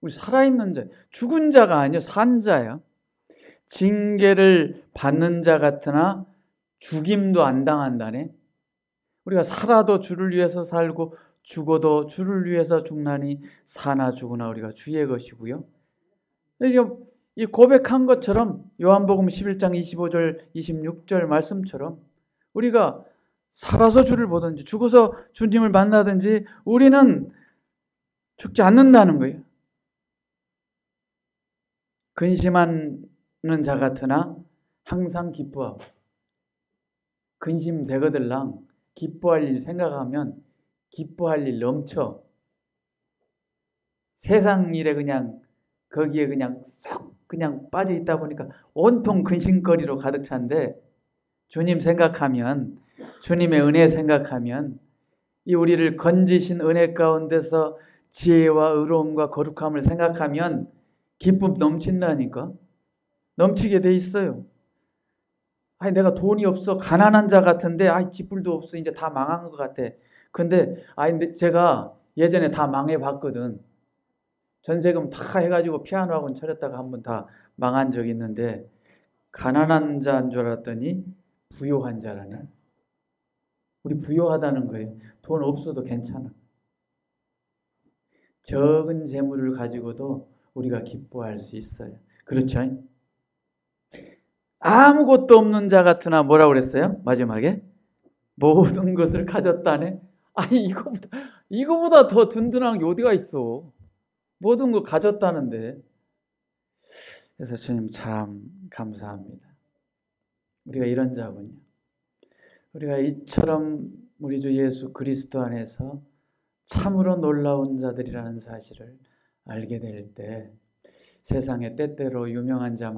우리 살아있는 자. 죽은 자가 아니야. 산 자야. 징계를 받는 자 같으나 죽임도 안 당한다네. 우리가 살아도 주를 위해서 살고 죽어도 주를 위해서 죽나니 사나 죽으나 우리가 주의 것이고요. 이 고백한 것처럼 요한복음 11장 25절 26절 말씀처럼 우리가 살아서 주를 보든지 죽어서 주님을 만나든지 우리는 죽지 않는다는 거예요. 근심하는 자 같으나 항상 기뻐하고. 근심되거들랑 기뻐할 일 생각하면 기뻐할 일 넘쳐. 세상 일에 그냥 거기에 그냥 쏙 그냥 빠져 있다 보니까 온통 근심거리로 가득 찬데 주님 생각하면, 주님의 은혜 생각하면, 이 우리를 건지신 은혜 가운데서 지혜와 의로움과 거룩함을 생각하면 기쁨 넘친다니까. 넘치게 돼 있어요. 아니 내가 돈이 없어 가난한 자 같은데 지불도 없어 이제 다 망한 것 같아. 근데 제가 예전에 다 망해봤거든. 전세금 다 해가지고 피아노 학원 차렸다가 한번 다 망한 적이 있는데 가난한 자인 줄 알았더니 부요한 자라네. 우리 부요하다는 거예요. 돈 없어도 괜찮아. 적은 재물을 가지고도 우리가 기뻐할 수 있어요. 그렇죠? 아무것도 없는 자 같으나 뭐라고 그랬어요? 마지막에 모든 것을 가졌다네. 아니 이거보다 더 든든한 게 어디가 있어. 모든 거 가졌다는데. 그래서 주님 참 감사합니다. 우리가 이런 자군요. 우리가 이처럼 우리 주 예수 그리스도 안에서 참으로 놀라운 자들이라는 사실을 알게 될 때 세상에 때때로 유명한 자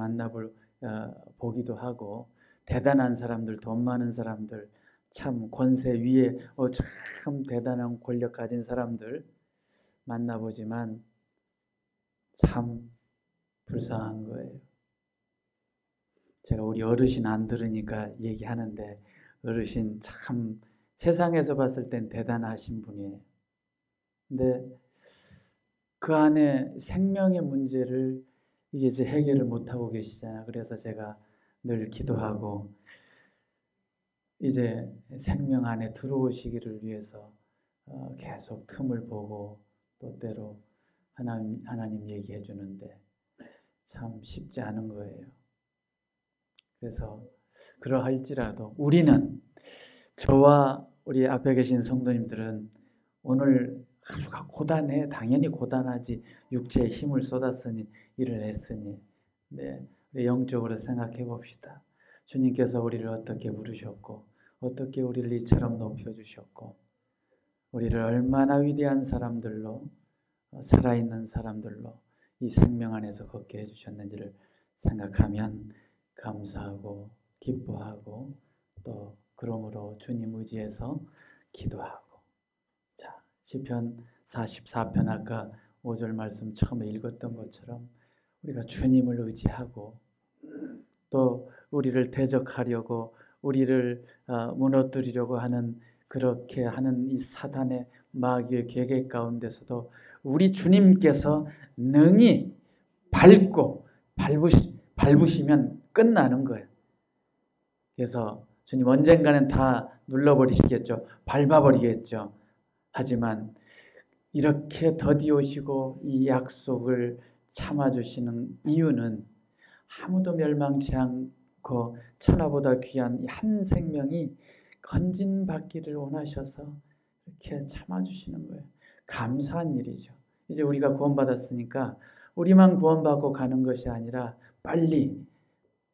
보기도 하고 대단한 사람들, 돈 많은 사람들, 참 권세 위에 참 대단한 권력 가진 사람들 만나보지만 참 불쌍한 거예요. 제가 우리 어르신 안 들으니까 얘기하는데 어르신 참 세상에서 봤을 땐 대단하신 분이에요. 근데 그 안에 생명의 문제를 이제 해결을 못하고 계시잖아요. 그래서 제가 늘 기도하고 이제 생명 안에 들어오시기를 위해서 계속 틈을 보고 또 때로 하나님 얘기해 주는데 참 쉽지 않은 거예요. 그래서 그러할지라도 우리는, 저와 우리 앞에 계신 성도님들은 오늘 하루가 고단해. 당연히 고단하지. 육체에 힘을 쏟았으니, 일을 했으니. 네, 영적으로 생각해 봅시다. 주님께서 우리를 어떻게 부르셨고 어떻게 우리를 이처럼 높여주셨고 우리를 얼마나 위대한 사람들로, 살아있는 사람들로 이 생명 안에서 걷게 해주셨는지를 생각하면 감사하고 기뻐하고 또 그러므로 주님 의지해서 기도하고. 자, 시편 44편 아까 5절 말씀 처음에 읽었던 것처럼 우리가 주님을 의지하고 또 우리를 대적하려고 우리를 무너뜨리려고 하는 그렇게 하는 이 사단의 마귀의 계획 가운데서도 우리 주님께서 능히 밟으시면 끝나는 거예요. 그래서 주님 언젠가는 다 눌러버리시겠죠. 밟아버리겠죠. 하지만 이렇게 더디오시고 이 약속을 참아주시는 이유는 아무도 멸망치 않고 천하보다 귀한 이 한 생명이 건진받기를 원하셔서 이렇게 참아주시는 거예요. 감사한 일이죠. 이제 우리가 구원받았으니까 우리만 구원받고 가는 것이 아니라 빨리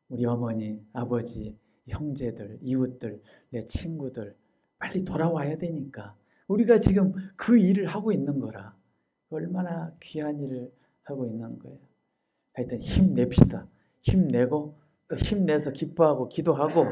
우리 어머니, 아버지, 형제들, 이웃들, 내 친구들 빨리 돌아와야 되니까 우리가 지금 그 일을 하고 있는 거라. 얼마나 귀한 일을 하고 있는 거예요. 하여튼 힘냅시다. 힘내고 또 힘내서 기뻐하고 기도하고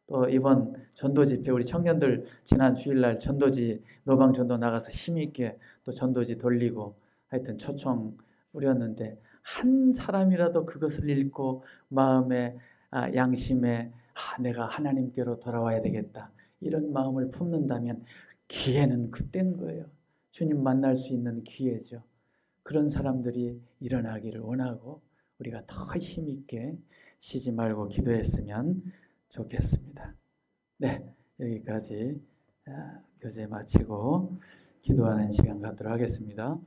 또 이번 전도 집회 우리 청년들 지난 주일날 전도지 노방 전도 나가서 힘있게 또 전도지 돌리고 하여튼 초청 뿌렸는데 한 사람이라도 그것을 읽고 마음에 양심에 내가 하나님께로 돌아와야 되겠다 이런 마음을 품는다면 기회는 그때인 거예요. 주님 만날 수 있는 기회죠. 그런 사람들이 일어나기를 원하고 우리가 더 힘있게 쉬지 말고 기도했으면 좋겠습니다. 네, 여기까지 교제 마치고 기도하는 시간 갖도록 하겠습니다.